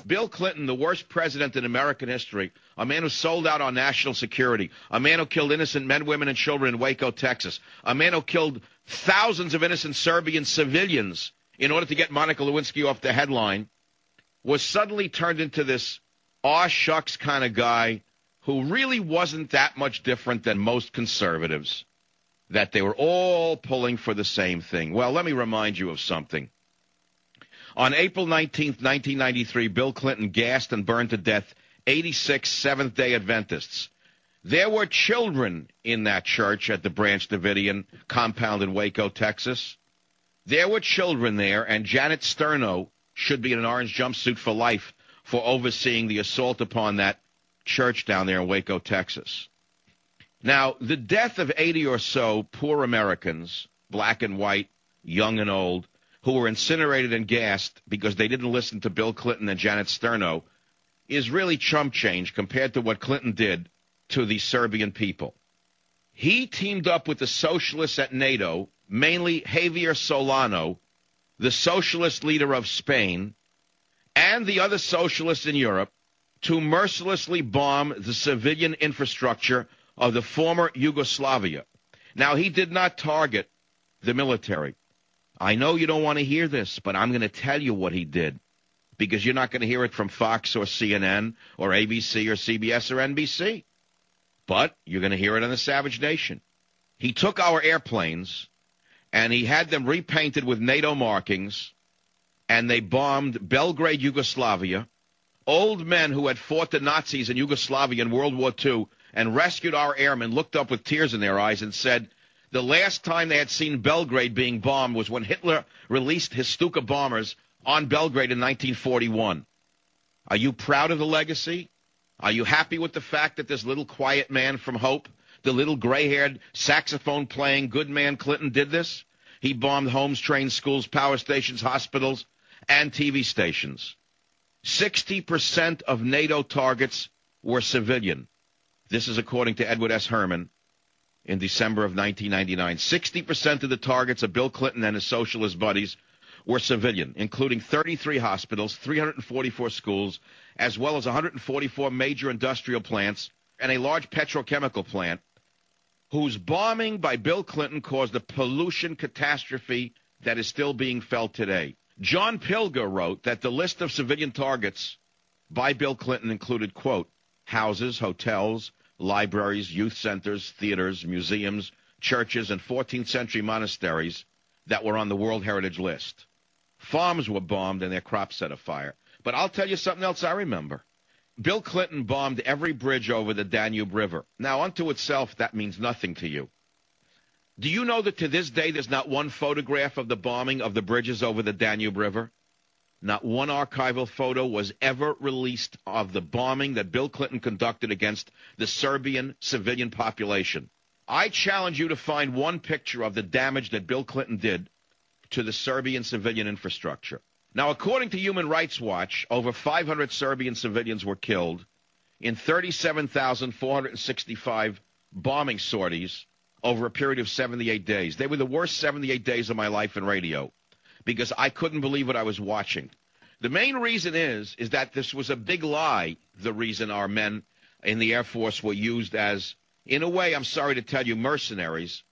Bill Clinton, the worst president in American history, a man who sold out on national security, a man who killed innocent men, women, and children in Waco, Texas, a man who killed thousands of innocent Serbian civilians in order to get Monica Lewinsky off the headline, was suddenly turned into this aw shucks kind of guy who really wasn't that much different than most conservatives, that they were all pulling for the same thing. Well, let me remind you of something. On April 19th, 1993, Bill Clinton gassed and burned to death 86 Seventh-day Adventists. There were children in that church at the Branch Davidian compound in Waco, Texas. There were children there, and Janet Sterno should be in an orange jumpsuit for life for overseeing the assault upon that church down there in Waco, Texas. Now, the death of 80 or so poor Americans, black and white, young and old, who were incinerated and gassed because they didn't listen to Bill Clinton and Janet Sterno, is really chump change compared to what Clinton did to the Serbian people. He teamed up with the socialists at NATO, mainly Javier Solano, the socialist leader of Spain, and the other socialists in Europe, to mercilessly bomb the civilian infrastructure of the former Yugoslavia. Now, he did not target the military. I know you don't want to hear this, but I'm going to tell you what he did, because you're not going to hear it from Fox or CNN or ABC or CBS or NBC. But you're going to hear it on the Savage Nation. He took our airplanes, and he had them repainted with NATO markings, and they bombed Belgrade, Yugoslavia. Old men who had fought the Nazis in Yugoslavia in World War II and rescued our airmen looked up with tears in their eyes and said the last time they had seen Belgrade being bombed was when Hitler released his Stuka bombers on Belgrade in 1941. Are you proud of the legacy? Are you happy with the fact that this little quiet man from Hope, the little gray-haired, saxophone-playing good man Clinton did this? He bombed homes, trains, schools, power stations, hospitals, and TV stations. 60% of NATO targets were civilian. This is according to Edward S. Herman in December of 1999. 60% of the targets of Bill Clinton and his socialist buddies were civilian, including 33 hospitals, 344 schools, as well as 144 major industrial plants and a large petrochemical plant, whose bombing by Bill Clinton caused a pollution catastrophe that is still being felt today. John Pilger wrote that the list of civilian targets by Bill Clinton included, quote, houses, hotels, libraries, youth centers, theaters, museums, churches, and 14th century monasteries that were on the World Heritage List. Farms were bombed and their crops set afire. But I'll tell you something else I remember. Bill Clinton bombed every bridge over the Danube River. Now, unto itself, that means nothing to you. Do you know that to this day there's not one photograph of the bombing of the bridges over the Danube River? Not one archival photo was ever released of the bombing that Bill Clinton conducted against the Serbian civilian population. I challenge you to find one picture of the damage that Bill Clinton did to the Serbian civilian infrastructure. Now, according to Human Rights Watch, over 500 Serbian civilians were killed in 37,465 bombing sorties over a period of 78 days. They were the worst 78 days of my life in radio because I couldn't believe what I was watching. The main reason is that this was a big lie, the reason our men in the Air Force were used as, in a way, I'm sorry to tell you, mercenaries.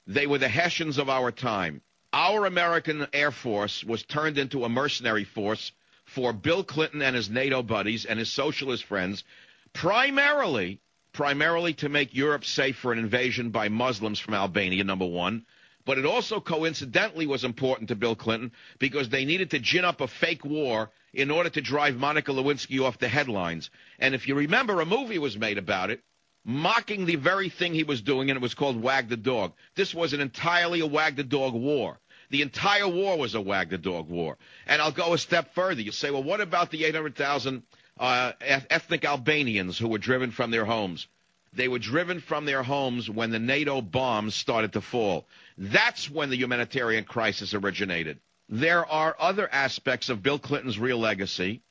They were the Hessians of our time. Our American Air Force was turned into a mercenary force for Bill Clinton and his NATO buddies and his socialist friends, primarily to make Europe safe for an invasion by Muslims from Albania, number one. But it also coincidentally was important to Bill Clinton because they needed to gin up a fake war in order to drive Monica Lewinsky off the headlines. And if you remember, a movie was made about it, mocking the very thing he was doing, and it was called Wag the Dog. This was entirely a Wag the Dog war. The entire war was a Wag the Dog war. And I'll go a step further. You say, well, what about the 800,000 ethnic Albanians who were driven from their homes? They were driven from their homes when the NATO bombs started to fall. That's when the humanitarian crisis originated. There are other aspects of Bill Clinton's real legacy.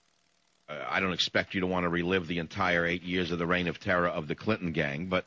I don't expect you to want to relive the entire 8 years of the reign of terror of the Clinton gang, but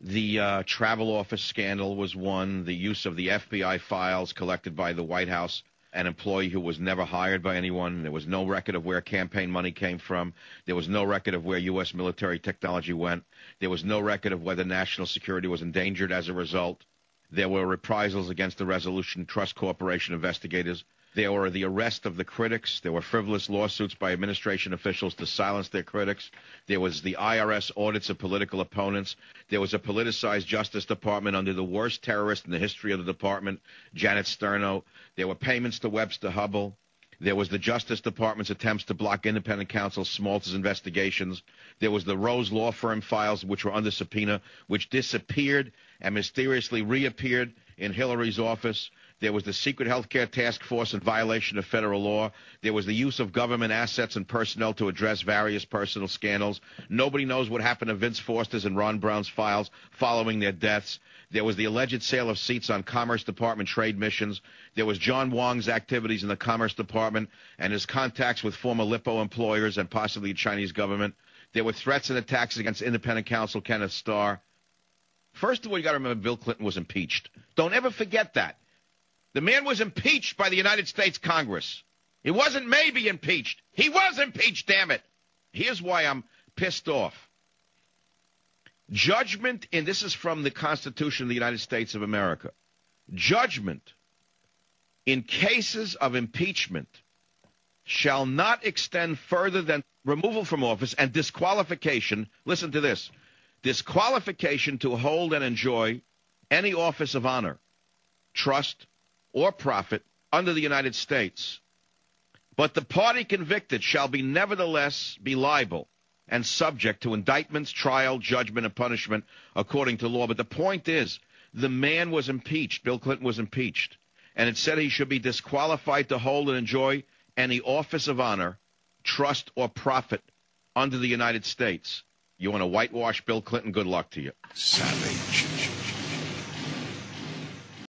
the travel office scandal was one, the use of the FBI files collected by the White House an employee who was never hired by anyone. There was no record of where campaign money came from. There was no record of where U.S. military technology went. There was no record of whether national security was endangered as a result. There were reprisals against the Resolution Trust Corporation investigators. There were the arrest of the critics. There were frivolous lawsuits by administration officials to silence their critics. There was the IRS audits of political opponents. There was a politicized Justice Department under the worst terrorist in the history of the department, Janet Sterno. There were payments to Webster Hubbell. There was the Justice Department's attempts to block independent counsel Smaltz's investigations. There was the Rose Law Firm files, which were under subpoena, which disappeared and mysteriously reappeared in Hillary's office. There was the secret healthcare task force in violation of federal law. There was the use of government assets and personnel to address various personal scandals. Nobody knows what happened to Vince Foster's and Ron Brown's files following their deaths. There was the alleged sale of seats on Commerce Department trade missions. There was John Wong's activities in the Commerce Department and his contacts with former Lippo employers and possibly the Chinese government. There were threats and attacks against independent counsel Kenneth Starr. First of all, you got to remember Bill Clinton was impeached. Don't ever forget that. The man was impeached by the United States Congress. It wasn't maybe impeached. He was impeached, damn it. Here's why I'm pissed off. Judgment, and this is from the Constitution of the United States of America. Judgment in cases of impeachment shall not extend further than removal from office and disqualification. Listen to this. Disqualification to hold and enjoy any office of honor, trust, or profit under the United States. But the party convicted shall be nevertheless be liable and subject to indictments, trial, judgment, and punishment according to law. But the point is, the man was impeached. Bill Clinton was impeached. And it said he should be disqualified to hold and enjoy any office of honor, trust, or profit under the United States. You want to whitewash Bill Clinton? Good luck to you. Savage.